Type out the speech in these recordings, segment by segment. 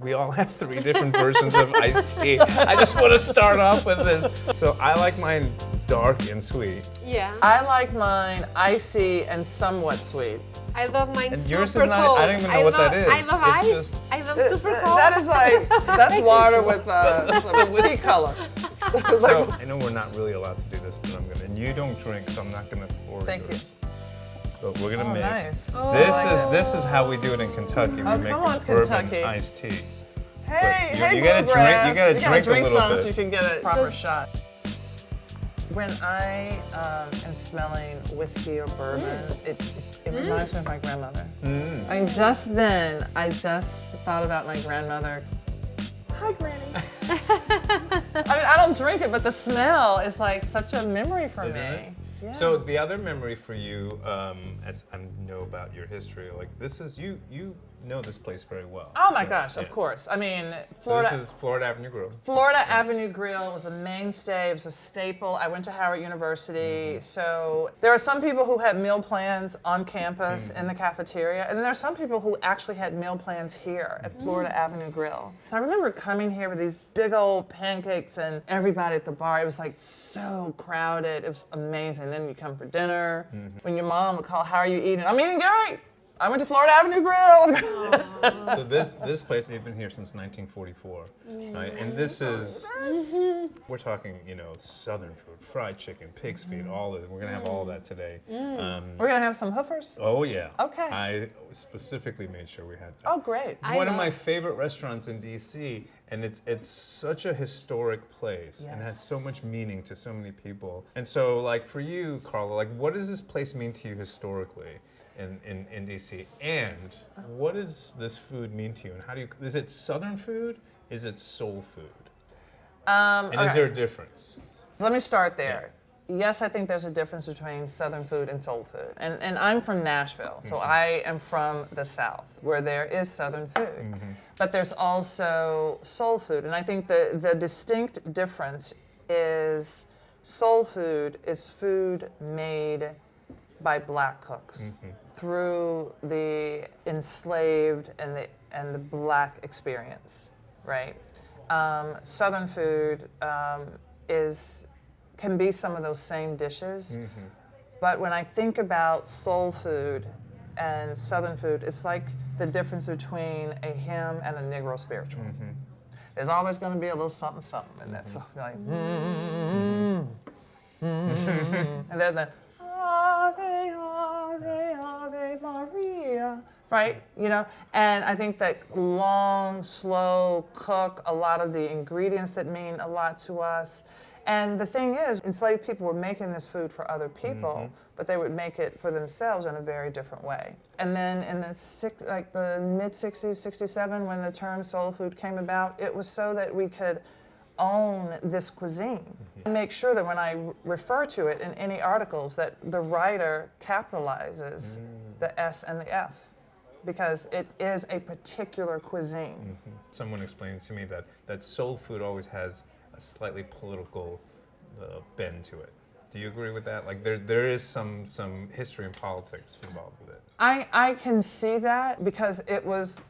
we all have 3 different versions of iced tea. I just want to start off with this. So I like mine dark and sweet. Yeah. I like mine icy and somewhat sweet. I love mine And super yours is not, cold. I don't even know what that is. I love It's ice. just- I love super cold. That is like, that's water with some tea color. So I know we're not really allowed to do this, but I'm gonna. And you don't drink, so I'm not gonna pour Thank you. yours. But we're gonna make. Nice. Oh. This is how we do it in Kentucky. We make come on, bourbon Kentucky. iced tea. Hey, you- hey, you gotta bluegrass. drink- you gotta drink a drink little some bit. so you can get a proper shot. When I am smelling whiskey or bourbon, it reminds me of my grandmother. I mean, just then, I just thought about my grandmother. Hi, Granny. I mean, I don't drink it, but the smell is like such a memory for Isn't me. it? Yeah. So the other memory for you, as I know about your history, like this is you know this place very well. Oh my gosh, Yeah. of course. I mean, So Florida. this is Florida Avenue Grill. Florida Avenue Grill was a mainstay, it was a staple. I went to Howard University, so there are some people who had meal plans on campus in the cafeteria, and then there are some people who actually had meal plans here at Florida Avenue Grill. So I remember coming here with these big old pancakes and everybody at the bar, it was like so crowded, it was amazing. Then you come for dinner, when your mom would call, how are you eating? I'm eating great. I went to Florida Avenue Grill. So this place, we've been here since 1944, right? And this is, we're talking, Southern food, fried chicken, pig's feet, all of it. We're gonna have all of that today. We're gonna have some hoofers. Oh yeah. Okay. I specifically made sure we had that. Oh, great. It's one of my favorite restaurants in DC, and it's such a historic place and has so much meaning to so many people. And so, like for you, Carla, like what does this place mean to you historically in DC? And what does this food mean to you? And is it Southern food? Is it soul food? And is there a difference? Let me start there. Yes, I think there's a difference between Southern food and soul food. And I'm from Nashville, so I am from the South, where there is Southern food. But there's also soul food. And I think the distinct difference is soul food is food made by black cooks through the enslaved and the black experience, right? Southern food can be some of those same dishes, but when I think about soul food and Southern food, it's like the difference between a hymn and a Negro spiritual. There's always going to be a little something, something in that. So like, and then the Ave, Ave, Ave Maria, right? And I think that long, slow cook a lot of the ingredients that mean a lot to us. And the thing is, enslaved people were making this food for other people, but they would make it for themselves in a very different way. And then in the mid-60s, 67, when the term soul food came about, it was so that we could own this cuisine and make sure that when I refer to it in any articles that the writer capitalizes the S and the F, because it is a particular cuisine. Someone explained to me that soul food always has a slightly political bend to it. Do you agree with that? Like there is some history and politics involved with it. I can see that because it was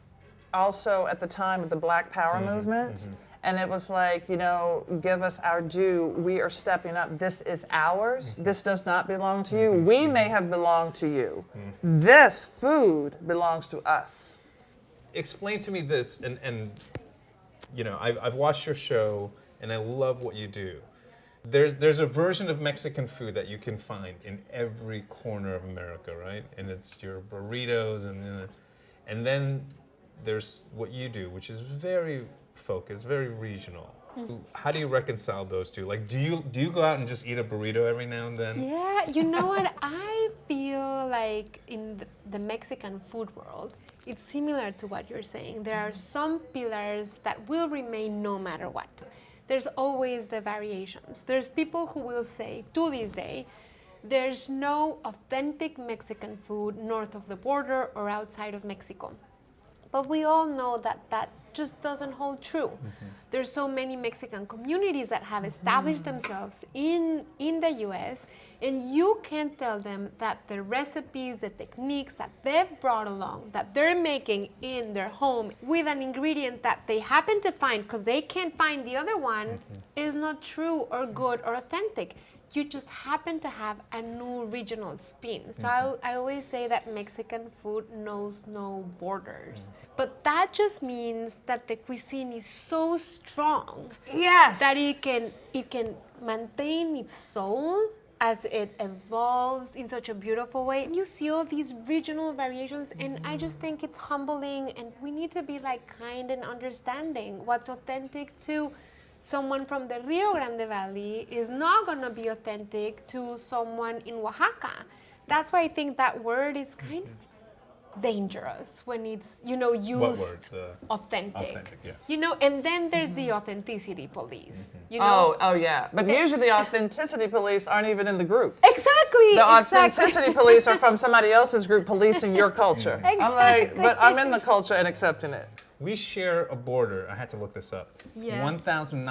also at the time of the Black Power movement. And it was like, give us our due. We are stepping up. This is ours. This does not belong to you. We may have belonged to you. This food belongs to us. Explain to me this, and I've watched your show, and I love what you do. There's a version of Mexican food that you can find in every corner of America, right? And it's your burritos, and then there's what you do, which is very focused, very regional. How do you reconcile those two? Like, do you go out and just eat a burrito every now and then? Yeah, you know what? I feel like in the Mexican food world, it's similar to what you're saying. There are some pillars that will remain no matter what. There's always the variations. There's people who will say, to this day, there's no authentic Mexican food north of the border or outside of Mexico. But we all know that that just doesn't hold true. There's so many Mexican communities that have established themselves in the US, and you can't tell them that the recipes, the techniques that they've brought along, that they're making in their home with an ingredient that they happen to find because they can't find the other one is not true or good or authentic. You just happen to have a new regional spin. So I always say that Mexican food knows no borders. But that just means that the cuisine is so strong Yes. that it can maintain its soul as it evolves in such a beautiful way. You see all these regional variations, and I just think it's humbling, and we need to be like kind and understanding. What's authentic to someone from the Rio Grande Valley is not gonna be authentic to someone in Oaxaca. That's why I think that word is kind of dangerous when it's, used What word? authentic. Authentic, yes. And then there's the authenticity police. You know? Oh yeah. But usually the authenticity police aren't even in the group. Exactly. The exactly. authenticity police are from somebody else's group policing your culture. I'm like, Exactly. but I'm in the culture and accepting it. We share a border. I had to look this up. Yeah.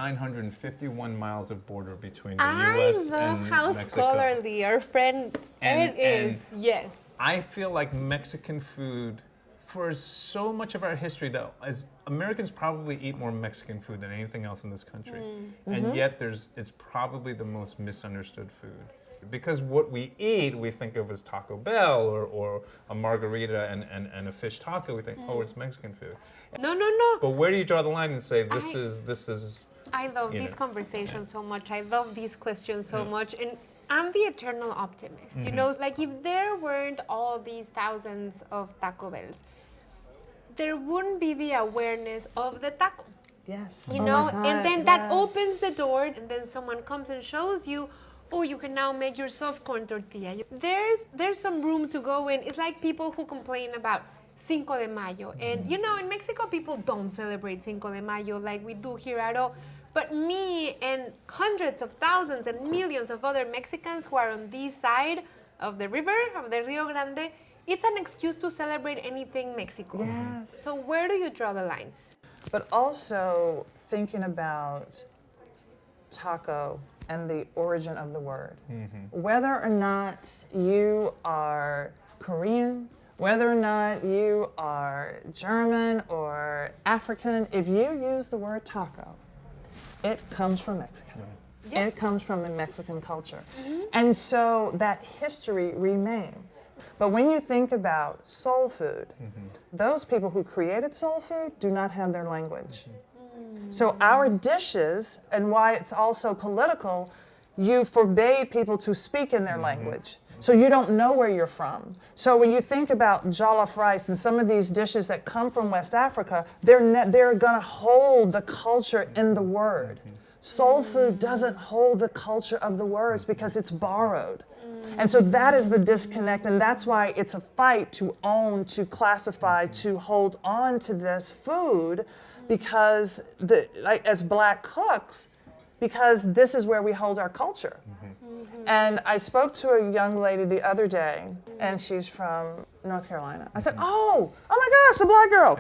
1,951 miles of border between the I U.S. love and how Mexico. scholarly our friend And- Ed is. and- Yes. I feel like Mexican food, for so much of our history, that as Americans probably eat more Mexican food than anything else in this country, and yet it's probably the most misunderstood food. Because what we eat, we think of as Taco Bell or a margarita and a fish taco. We think, oh, it's Mexican food. No. But where do you draw the line and say this I- is? I love You these know. conversations so much. I love these questions so much. And I'm the eternal optimist. You know, it's like if there weren't all these thousands of Taco Bells, there wouldn't be the awareness of the taco. Yes. You know, and then that opens the door, and then someone comes and shows you, oh, you can now make your soft corn tortilla. There's some room to go in. It's like people who complain about Cinco de Mayo. And in Mexico, people don't celebrate Cinco de Mayo like we do here at all. But me and hundreds of thousands and millions of other Mexicans who are on this side of the river, of the Rio Grande, it's an excuse to celebrate anything Mexico. Yes. So where do you draw the line? But also thinking about taco and the origin of the word. Whether or not you are Korean, whether or not you are German or African, if you use the word taco, it comes from Mexico. Yeah. It comes from the Mexican culture. And so that history remains. But when you think about soul food, those people who created soul food do not have their language. So our dishes, and why it's also political, you forbade people to speak in their language. So you don't know where you're from. So when you think about jollof rice and some of these dishes that come from West Africa, they're gonna hold the culture in the word. Soul food doesn't hold the culture of the words because it's borrowed. And so that is the disconnect, and that's why it's a fight to own, to classify, to hold on to this food, because as Black cooks, because this is where we hold our culture. And I spoke to a young lady the other day, and she's from North Carolina. I said, oh my gosh, a Black girl.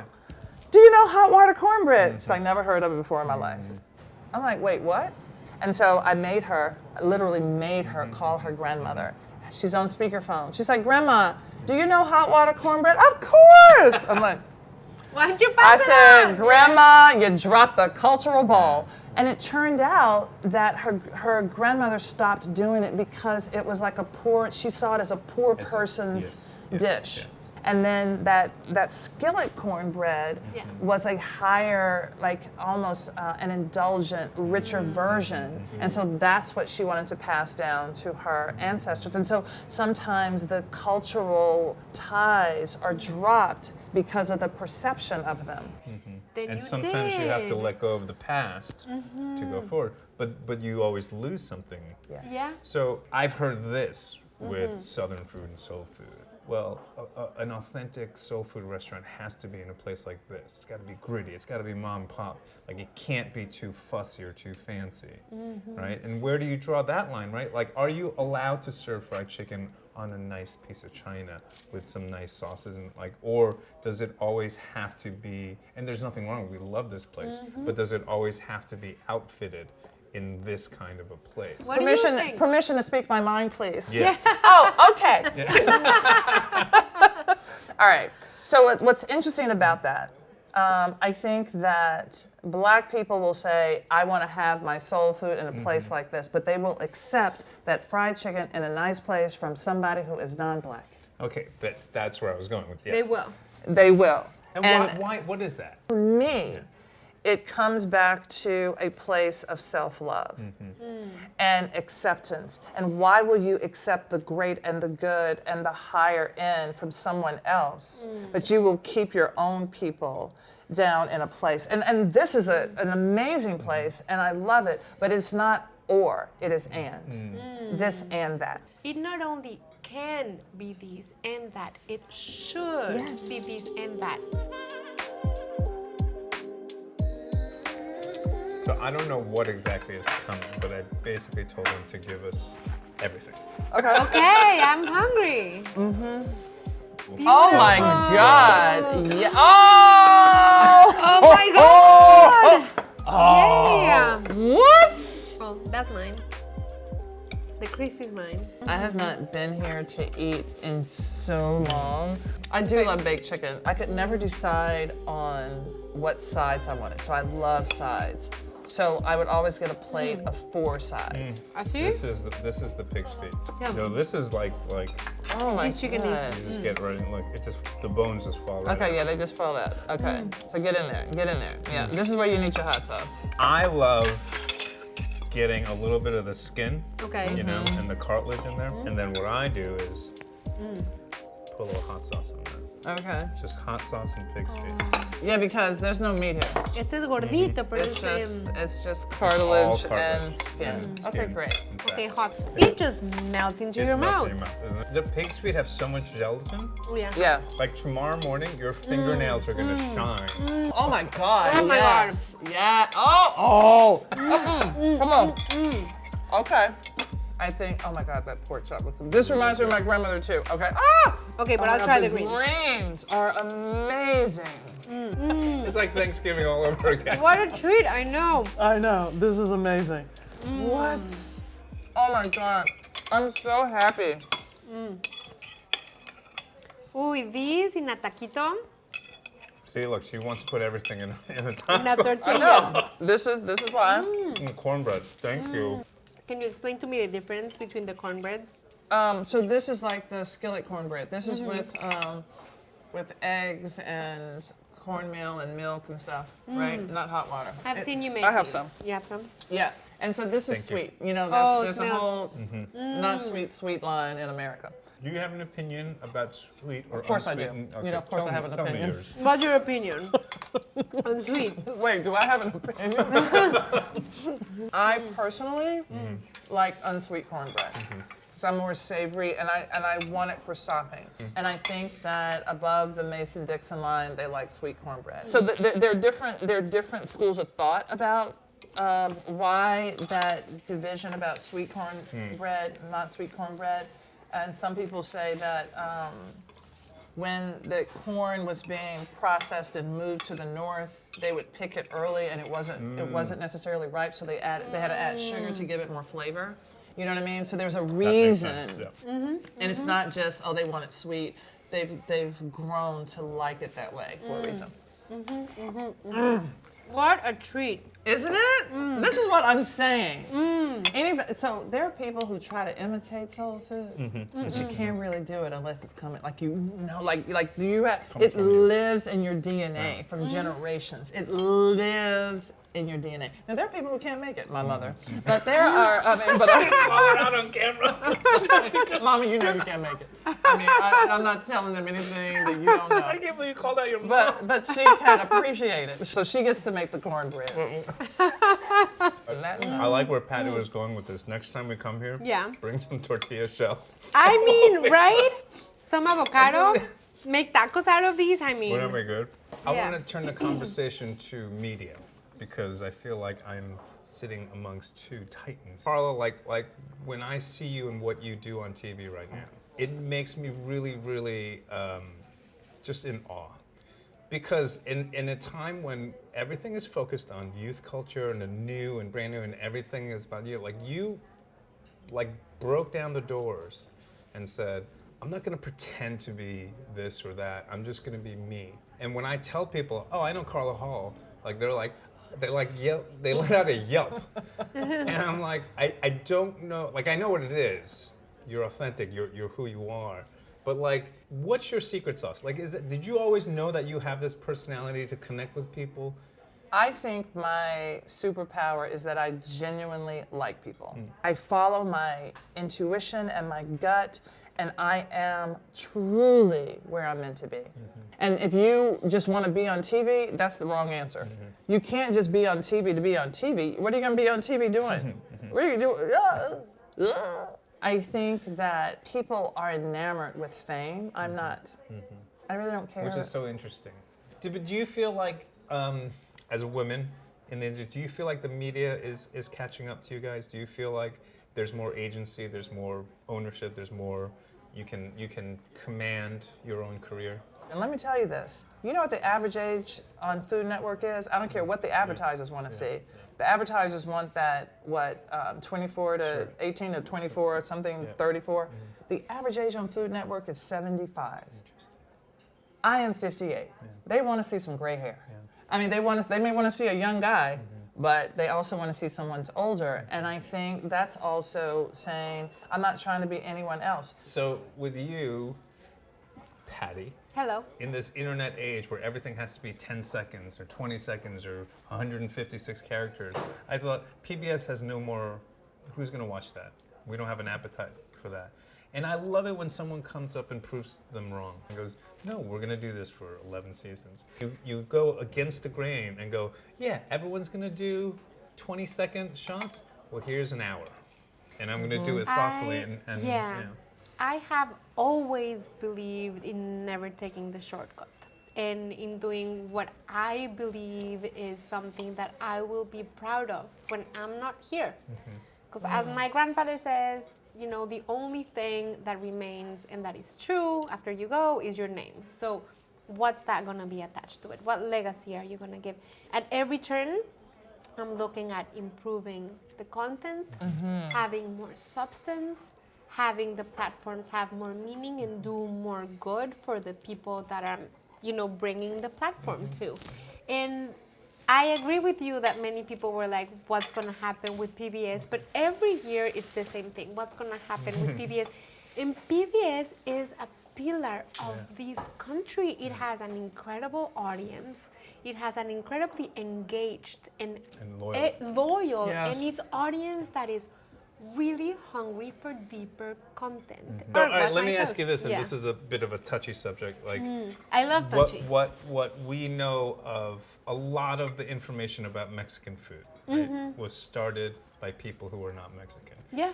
Do you know hot water cornbread? She's like, never heard of it before in my life. I'm like, wait, what? And so I literally made her call her grandmother. She's on speakerphone. She's like, Grandma, do you know hot water cornbread? Of course! I'm like, Why'd you I pass it said, on? Grandma, you dropped the cultural ball. And it turned out that her grandmother stopped doing it because it was like she saw it as a poor person's dish. Yes. And then that skillet cornbread Yeah. was a higher, like almost an indulgent, richer version. And so that's what she wanted to pass down to her ancestors. And so sometimes the cultural ties are dropped because of the perception of them. Then And you sometimes you have to did. let go of the past to go forward. But you always lose something. Yes. Yeah. So I've heard this with Southern food and soul food. Well, an authentic soul food restaurant has to be in a place like this. It's got to be gritty. It's got to be mom and pop. Like, it can't be too fussy or too fancy, right? And where do you draw that line, right? Like, are you allowed to serve fried chicken on a nice piece of china with some nice sauces and like, or does it always have to be, and there's nothing wrong, we love this place, but does it always have to be outfitted in this kind of a place? What do you think? Permission to speak my mind, please. Yes. Oh, okay. All right. So what's interesting about that, I think that Black people will say, I want to have my soul food in a place like this, but they will accept that fried chicken in a nice place from somebody who is non-Black. Okay, that's where I was going with yes. They will. They will. And why? What is that? For me, it comes back to a place of self-love and acceptance. And why will you accept the great and the good and the higher end from someone else, but you will keep your own people down in a place? And this is an amazing place, and I love it, but it's not or, it is and. This and that. It not only can be this and that, it should be this and that. So I don't know what exactly is coming, but I basically told them to give us everything. Okay, I'm hungry. Oh my God! Yeah. Oh! Oh my God! Yeah. What? Well, that's mine. The crispy's mine. I have not been here to eat in so long. I do love baked chicken. I could never decide on what sides I wanted, so I love sides. So I would always get a plate of 4 sides. Así? This is the pig's feet. Yeah. So this is like Oh my This chicken is- God. you just get right in, look, the bones just fall right. Okay, yeah, they just fall out. Okay, so get in there, get in there. Yeah, this is where you need your hot sauce. I love getting a little bit of the skin, Okay. you know, and the cartilage in there. And then what I do is put a little hot sauce on that. Okay. Just hot sauce and pig's feet. Yeah, because there's no meat here. Este es gordito, pero It's just cartilage All cartilage. and skin. Yeah, Okay, skin great. and fat. Okay, hot. It just melts into It your melts mouth. in your mouth, isn't it? The pig's feet have so much gelatin. Yeah. Yeah. Like tomorrow morning, your fingernails are gonna shine. Oh my God. Oh my yes. Yeah. Oh. Come on. Okay. I think. Oh my God, that pork chop looks. This reminds me of my grandmother too. Okay. Ah. Okay, but Oh my I'll God, try the greens. greens are amazing. It's like Thanksgiving all over again. What a treat, I know. I know. This is amazing. What? Oh my God. I'm so happy. Uy, this in a taquito, See, look, she wants to put everything in a time. una tortilla. This is why. Cornbread, thank you. Can you explain to me the difference between the cornbreads? So this is like the skillet cornbread. This is with eggs and cornmeal and milk and stuff, right? Not hot water. I've seen you make I have these. some. You have some? Yeah, and so this is Thank you. sweet. You know, Oh, it there's a smells- whole not sweet line in America. Do you have an opinion about sweet or Of course I do. unsweetened? You know, of course I have an tell me opinion. yours. What's your opinion on sweet? Wait, do I have an opinion? I personally like unsweet cornbread. So I'm more savory, and I want it for stopping. And I think that above the Mason-Dixon line, they like sweet cornbread. So there are different schools of thought about why that division about sweet cornbread, not sweet cornbread. And some people say that when the corn was being processed and moved to the north, they would pick it early, and it wasn't necessarily ripe, so they had to add sugar to give it more flavor. You know what I mean? So there's a That makes reason, sense, yeah. and it's not just they want it sweet. They've grown to like it that way for a reason. What a treat. Isn't it? This is what I'm saying. Anybody, so there are people who try to imitate soul food, but you can't really do it unless it's coming, like you have. It lives in your DNA from generations. It lives in your DNA. Now there are people who can't make it. My mother, but there are. I mean, but Call her out on camera. Mama, you know you can't make it. I mean, I'm not telling them anything that you don't know. I can't believe you called out your mom. But she can appreciate it, so she gets to make the cornbread. I like where Patti was going with this. Next time we come here, Yeah. bring some tortilla shells. I mean, right? Some avocado, make tacos out of these. I mean, Whatever, good. I Yeah. want to turn the conversation to media because I feel like I'm sitting amongst two titans. Carla, like when I see you and what you do on TV right now, it makes me really, really just in awe. Because in a time when everything is focused on youth culture and the new and brand new and everything is about you, like you broke down the doors and said, I'm not going to pretend to be this or that. I'm just going to be me. And when I tell people, oh, I know Carla Hall, like they yell, they let out a yelp. And I'm like, I don't know, like I know what it is. You're authentic, you're who you are. But like, what's your secret sauce? Like, did you always know that you have this personality to connect with people? I think my superpower is that I genuinely like people. I follow my intuition and my gut, and I am truly where I'm meant to be. And if you just want to be on TV, that's the wrong answer. You can't just be on TV to be on TV. What are you going to be on TV doing? What are you doing? I think that people are enamored with fame. I'm not. I really don't care. Which is so interesting. Do you feel like, as a woman in the industry, do you feel like the media is catching up to you guys? Do you feel like there's more agency, there's more ownership, there's more, you can command your own career? And let me tell you this. You know what the average age on Food Network is? I don't care what the advertisers want to see. The advertisers want that, 24 to 18 to 24, something 34. The average age on Food Network is 75. I am 58. They want to see some gray hair. I mean, they may want to see a young guy, but they also want to see someone's older. And I think that's also saying, I'm not trying to be anyone else. So with you, Pati, Hello. in this internet age where everything has to be 10 seconds or 20 seconds or 156 characters, I thought PBS has no more, who's going to watch that? We don't have an appetite for that. And I love it when someone comes up and proves them wrong and goes, no, we're going to do this for 11 seasons. You go against the grain and go, yeah, everyone's going to do 20-second shots. Well, here's an hour. And I'm going to do it thoughtfully. And you know. I have always believed in never taking the shortcut and in doing what I believe is something that I will be proud of when I'm not here. Because as my grandfather says, you know, the only thing that remains and that is true after you go is your name. So what's that going to be attached to it? What legacy are you going to give? At every turn, I'm looking at improving the content, having more substance, having the platforms have more meaning and do more good for the people that I'm, you know, bringing the platform to. And I agree with you that many people were like, what's going to happen with PBS? But every year it's the same thing. What's going to happen with PBS? And PBS is a pillar of this country. It has an incredible audience. It has an incredibly engaged and loyal Yes. and it's audience that is really hungry for deeper content. All right, let me ask you this, and this is a bit of a touchy subject. Like, I love touchy. what we know of a lot of the information about Mexican food right, was started by people who were not Mexican. Yeah.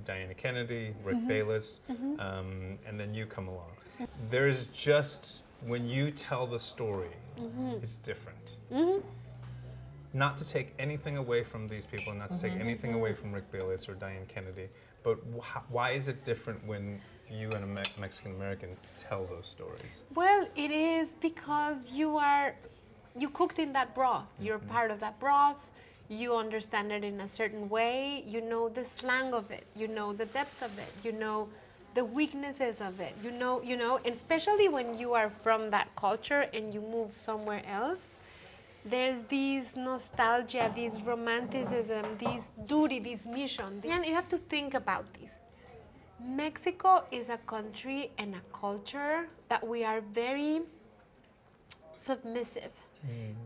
Diana Kennedy, Rick Bayless, and then you come along. There's just, when you tell the story, it's different. Not to take anything away from these people, not to take anything away from Rick Bayless or Diane Kennedy, but why is it different when you and a Mexican American tell those stories? Well, it is because you cooked in that broth. You're part of that broth. You understand it in a certain way. You know the slang of it. You know the depth of it. You know the weaknesses of it. You know, and especially when you are from that culture and you move somewhere else, there's this nostalgia, this romanticism, this duty, this mission. And you have to think about this. Mexico is a country and a culture that we are very submissive.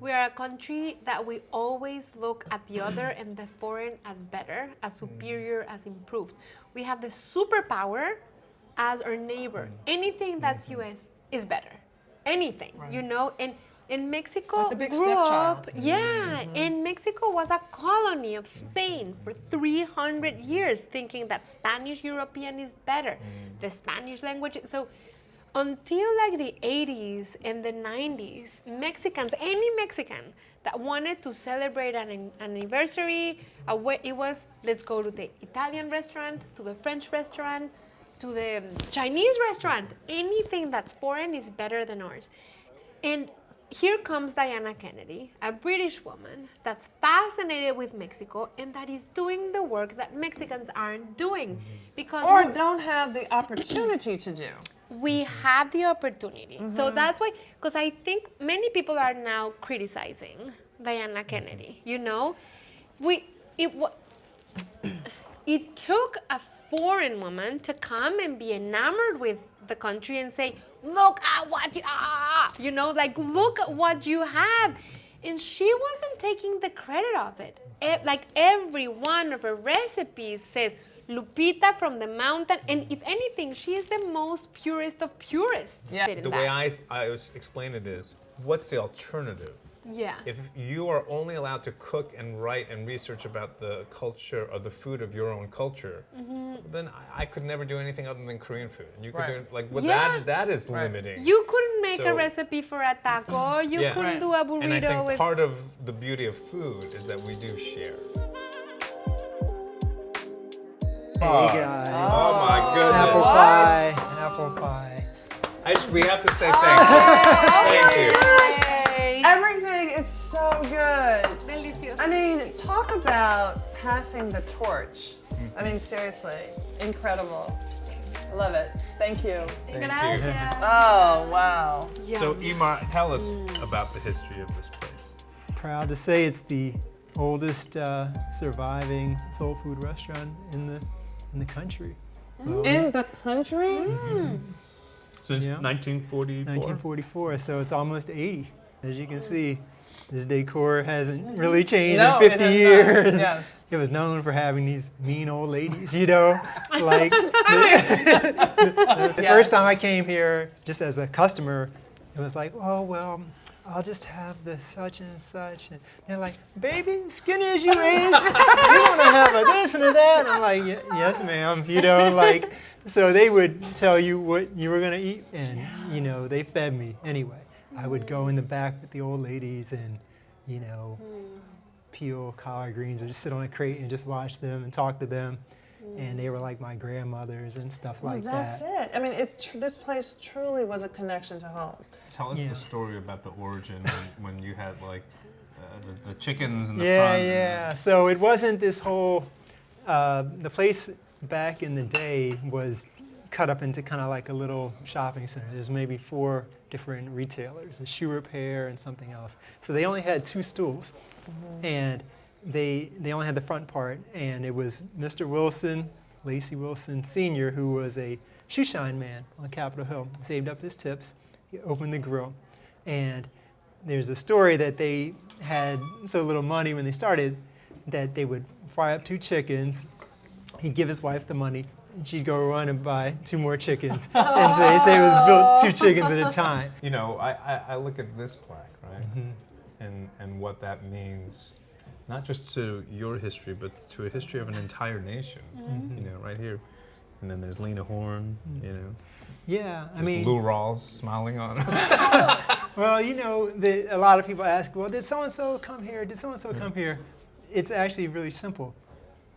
We are a country that we always look at the other and the foreign as better, as superior, as improved. We have the superpower as our neighbor. Anything that's US is better. Anything, you know? And Mexico Like the big grew up, stepchild. and Mexico was a colony of Spain for 300 years, thinking that Spanish European is better, the Spanish language. So until like the 80s and the 90s, Mexicans, any Mexican that wanted to celebrate an anniversary, it was, let's go to the Italian restaurant, to the French restaurant, to the Chinese restaurant. Anything that's foreign is better than ours. And here comes Diana Kennedy, a British woman that's fascinated with Mexico and that is doing the work that Mexicans aren't doing. Because Or don't have the opportunity to do. we have the opportunity. So that's why, because I think many people are now criticizing Diana Kennedy. You know, it took a foreign woman to come and be enamored with the country and say, look at what you know, like, look at what you have. And she wasn't taking the credit of it. Like every one of her recipes says, Lupita from the mountain, and if anything, she is the most purest of purists. Yeah. The way I was explain it is, what's the alternative? Yeah. If you are only allowed to cook and write and research about the culture or the food of your own culture, then I could never do anything other than Korean food. And you could do like with that is limiting. You couldn't make a So- recipe for a taco. You couldn't do a burrito And I think with. part of the beauty of food is that we do share. Hey guys. Oh my goodness. Apple pie. Apple pie. We have to say thank you. Thank you. Yay. Everything is so good. Delicioso. I mean, talk about passing the torch. I mean, seriously, incredible. I love it. Thank you. Gracias. Oh, wow. So Imar, tell us about the history of this place. Proud to say it's the oldest surviving soul food restaurant in the country. Well, In the country? Since Yeah. 1944. 1944, so it's almost 80. As you can see, this decor hasn't really changed No, in it 50 has not. years. Yes. It was known for having these mean old ladies, you know, like the Yes. first time I came here, just as a customer, it was like, oh well, I'll just have the such and such, and they're like, baby, skinny as you is, you want to have a this and a that, and I'm like, yes, ma'am, you know, like, so they would tell you what you were gonna eat, and you know, they fed me anyway. I would go in the back with the old ladies and, you know, peel collard greens or just sit on a crate and just watch them and talk to them. And they were like my grandmothers and stuff like That's that. it. I mean, this place truly was a connection to home. Tell us Yeah. the story about the origin when you had like the chickens in the Yeah, front. yeah. So it wasn't this whole, the place back in the day was cut up into kind of like a little shopping center. There's maybe 4 different retailers, a shoe repair and something else. So they only had 2 stools, and they only had the front part, and it was Mr. Wilson, Lacey Wilson Sr., who was a shoe shine man on Capitol Hill, saved up his tips, he opened the grill, and there's a story that they had so little money when they started that they would fry up 2 chickens, he'd give his wife the money, and she'd go run and buy 2 more chickens. And so they say it was built 2 chickens at a time. You know, I look at this plaque, right? And what that means, not just to your history, but to a history of an entire nation. You know, right here. And then there's Lena Horne, you know. Yeah, I There's mean, Lou Rawls smiling on us. well, you know, a lot of people ask, well, did so-and-so come here? Did so-and-so come here? It's actually really simple.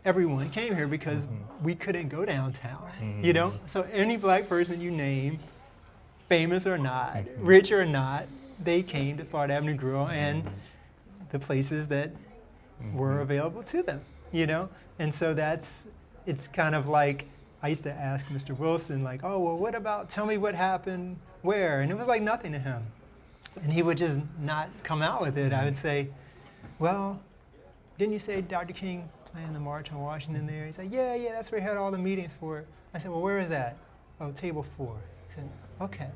Everyone came here because we couldn't go downtown, you know? So any black person you name, famous or not, rich or not, they came to Florida Avenue Grill and the places that were available to them, you know? And so it's kind of like, I used to ask Mr. Wilson, like, oh, well, what about, tell me what happened where? And it was like nothing to him. And he would just not come out with it. I would say, well, didn't you say Dr. King planned the March on Washington there? He's like, yeah, that's where he had all the meetings for it. I said, well, where is that? Oh, table 4. I said, okay.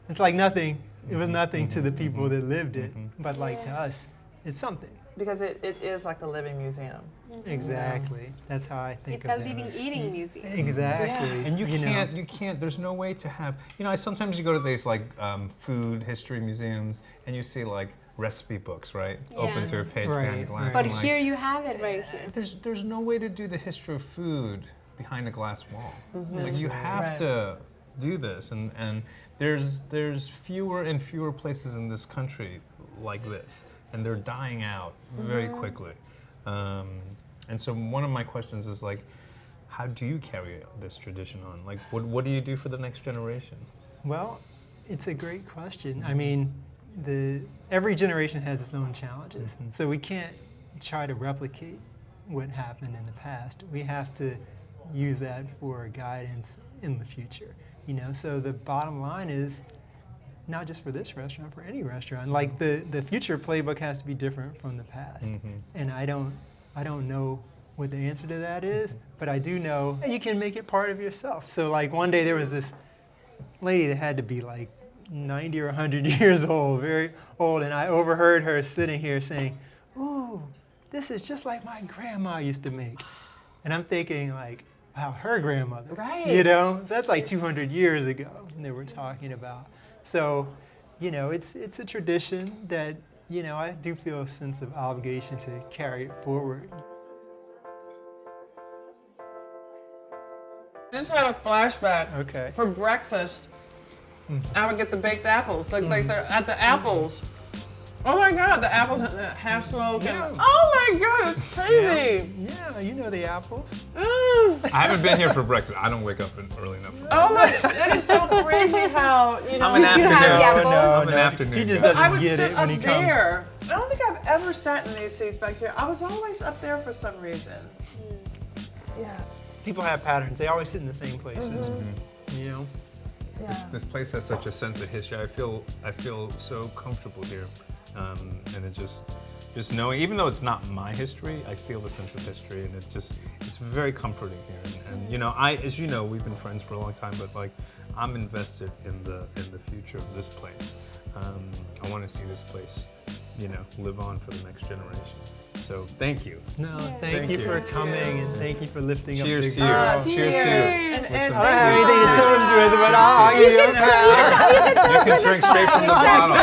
It's like nothing, it was nothing to the people that lived it, but like to us, it's something. Because it is like a living museum. Exactly. That's how I think It's of a it. living, eating museum. Exactly. And you know. can't, there's no way to have, you know, sometimes you go to these like food history museums and you see like recipe books, right? Open Yeah. to a page Right, behind a glass. right. But I'm like, here you have it right here. there's no way to do the history of food behind a glass wall. Like you have Right. to do this, and there's fewer and fewer places in this country like this, and they're dying out very quickly. And so one of my questions is like, how do you carry this tradition on? Like, what do you do for the next generation? Well, it's a great question. I mean, every generation has its own challenges, so we can't try to replicate what happened in the past. We have to use that for guidance in the future. You know, so the bottom line is not just for this restaurant, for any restaurant. Like the future playbook has to be different from the past, and I don't know what the answer to that is, but I do know you can make it part of yourself. So like one day there was this lady that had to be like 90 or 100 years old, very old, and I overheard her sitting here saying, "Ooh, this is just like my grandma used to make." And I'm thinking like, wow, her grandmother, Right. you know? So that's like 200 years ago that we're talking about. So, you know, it's a tradition that, you know, I do feel a sense of obligation to carry it forward. Just had a flashback. Okay. For breakfast, I would get the baked apples, like at the apples. Oh my God, the apples and the half smoke. Yeah. And, oh my God, it's crazy. Yeah, you know the apples. Mm. I haven't been here for breakfast. I don't wake up early enough. Oh my, that is so crazy how, you know. I'm an You still afternoon. have the apples? I'm an afternoon He just guy. doesn't I would get sit it when up he comes. there. I don't think I've ever sat in these seats back here. I was always up there for some reason. Yeah, People have patterns. They always sit in the same places. You know? yeah. This place has such a sense of history. I feel so comfortable here, and it just knowing, even though it's not my history, I feel the sense of history, and it's very comforting here. And you know, as you know, we've been friends for a long time, but like, I'm invested in the future of this place. I want to see this place, you know, live on for the next generation. So thank you. No, Yeah. thank you for coming and thank you for lifting Cheers up to the you. girl. Cheers. And, With and some I don't have anything to toast with, but I'll give you a You can drink straight from the bottle.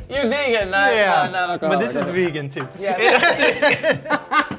you're vegan, not Yeah, not but this is alcoholic. vegan too. Yes.